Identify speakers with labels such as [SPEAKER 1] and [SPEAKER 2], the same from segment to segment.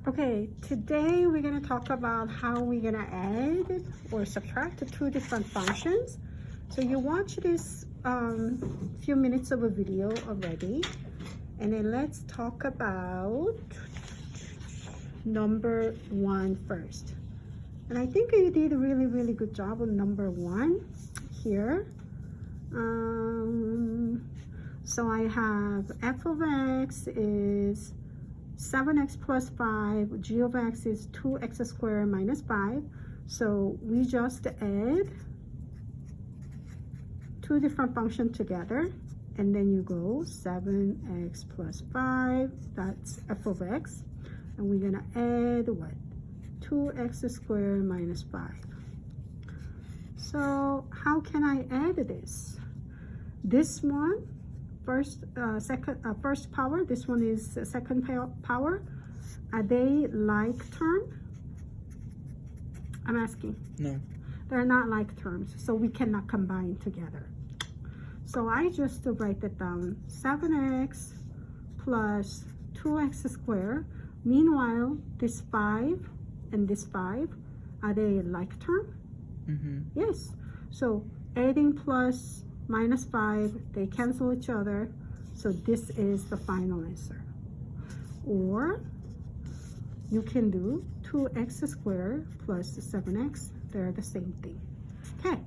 [SPEAKER 1] Okay, today we're going to talk about how we're going to add or subtract the two different functions. So you watch this few minutes of a video already, and then let's talk about number one first. And I think you did a really good job on number one here. So I have f of x is 7x plus 5, g of x is 2x squared minus 5. So we just add two different functions together, and then you go 7x plus 5, that's f of x, and we're gonna add what? 2x squared minus 5. So how can I add this? This one, first power, this one is second power. Are they like term? I'm asking.
[SPEAKER 2] No.
[SPEAKER 1] They're not like terms, so we cannot combine together. So I just write that down, 7x plus 2x squared. Meanwhile, this 5 and this 5, are they like term?
[SPEAKER 2] Mm-hmm.
[SPEAKER 1] Yes. So adding plus minus 5, they cancel each other. So this is the final answer. Or you can do 2x squared plus 7x. They're the same thing. Okay.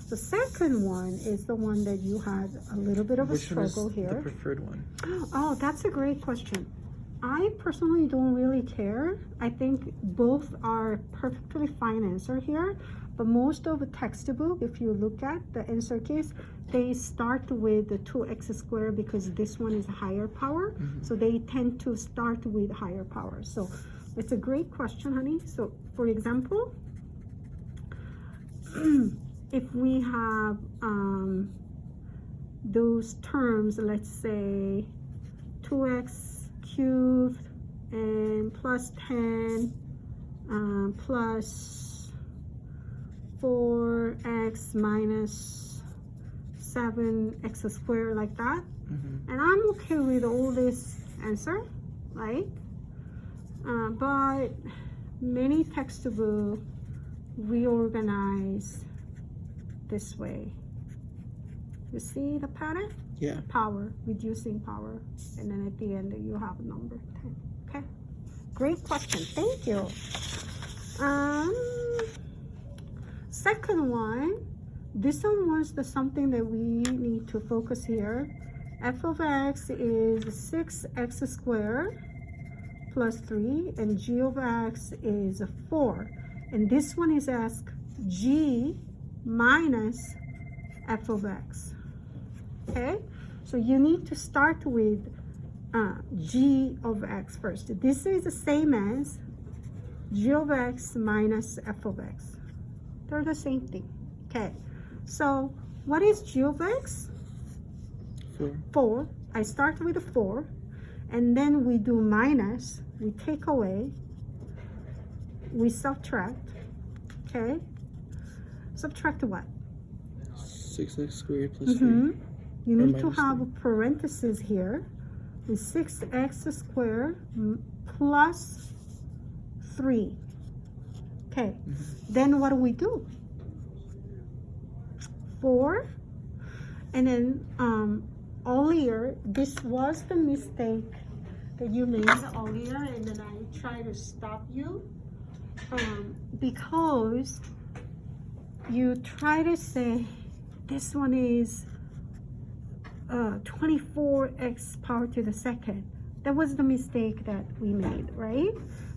[SPEAKER 1] The second one is the one that you had a little bit of a struggle here.
[SPEAKER 2] The preferred one?
[SPEAKER 1] Oh, that's a great question. I personally don't really care. I think both are perfectly fine answer here. But most of the textbook, if you look at the answer case, they start with the 2x squared because this one is a higher power.
[SPEAKER 2] Mm-hmm.
[SPEAKER 1] So they tend to start with higher power. So it's a great question, honey. So for example, if we have those terms, let's say 2x cubed and plus 10 plus 4x minus 7x squared, like that.
[SPEAKER 2] Mm-hmm.
[SPEAKER 1] And I'm okay with all this answer, right? But many textbook reorganize this way. You see the pattern?
[SPEAKER 2] Yeah.
[SPEAKER 1] Power, reducing power, and then at the end you have a number 10. Okay, great question, thank you. Second one, this one was something that we need to focus here. F of x is 6x squared plus 3, and g of x is 4. And this one is asked g minus f of x. Okay, so you need to start with g of x first. This is the same as g of x minus f of x. They're the same thing. Okay, so what is g of x?
[SPEAKER 2] 4.
[SPEAKER 1] 4. I start with 4, and then we do minus, we take away, we subtract. Okay, subtract what?
[SPEAKER 2] 6x squared plus 3.
[SPEAKER 1] You
[SPEAKER 2] Or
[SPEAKER 1] need to
[SPEAKER 2] minus
[SPEAKER 1] have
[SPEAKER 2] 3.
[SPEAKER 1] a parenthesis here with 6x squared plus 3. Okay, then what do we do? 4, and then earlier, this was the mistake that you made earlier, and then I try to stop you because you try to say this one is 24x power to the second. That was the mistake that we made, right?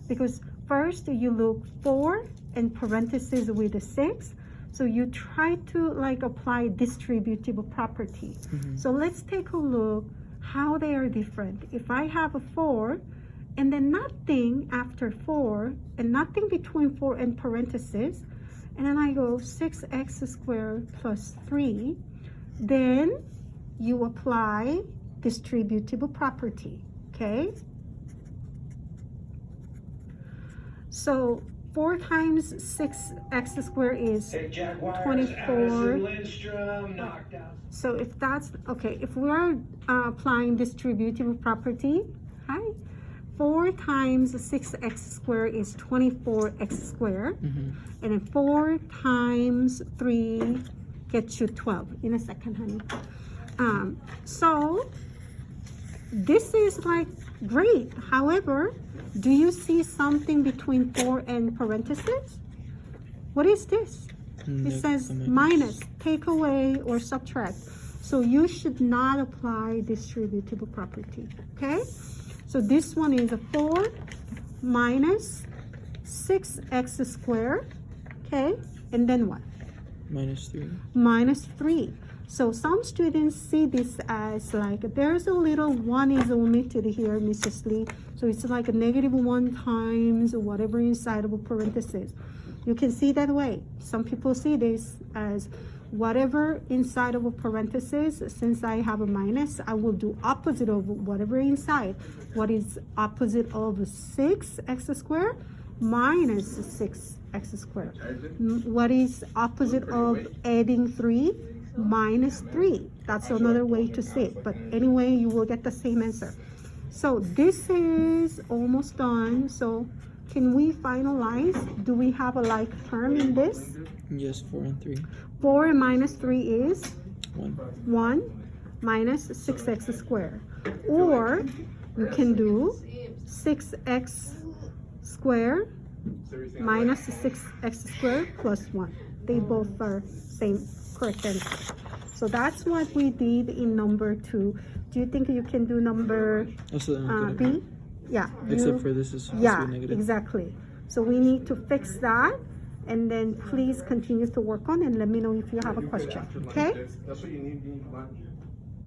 [SPEAKER 1] Because first you look 4 and parentheses with a 6. So you try to like apply distributive property. So let's take a look how they are different. If I have a 4 and then nothing after 4 and nothing between 4 and parentheses, and then I go 6x squared plus 3, then you apply distributive property, okay? So 4 times 6x squared is 24. So if that's, okay, if we are applying distributive property, hi, 4 times 6x squared is 24x squared. And then 4 times 3 gets you 12. In a second, honey. So this is like great. However, do you see something between 4 and parentheses? What is this? It says minus, take away, or subtract. So you should not apply distributable property, okay? So this one is a 4 minus 6x squared, okay? And then what?
[SPEAKER 2] Minus 3.
[SPEAKER 1] Minus 3. So some students see this as like, there's a little 1 is omitted here, Mrs. Lee. So it's like a -1 times whatever inside of a parenthesis. You can see that way. Some people see this as whatever inside of a parenthesis. Since I have a minus, I will do opposite of whatever inside. What is opposite of 6x squared? Minus 6x squared. What is opposite of adding 3? Minus 3. That's another way to say it. But anyway, you will get the same answer. So this is almost done. So can we finalize? Do we have a like term in this?
[SPEAKER 2] Yes, 4 and 3.
[SPEAKER 1] 4 minus 3 is
[SPEAKER 2] 1.
[SPEAKER 1] 1 minus 6x squared. Or you can do 6x squared minus 6x squared plus 1. They both are same correct answer. So that's what we did in number 2. Do you think you can do number B? Yeah.
[SPEAKER 2] Except for this is
[SPEAKER 1] yeah,
[SPEAKER 2] negative.
[SPEAKER 1] Exactly. So we need to fix that, and then please continue to work on and let me know if you have a question. Okay?
[SPEAKER 3] That's what you need.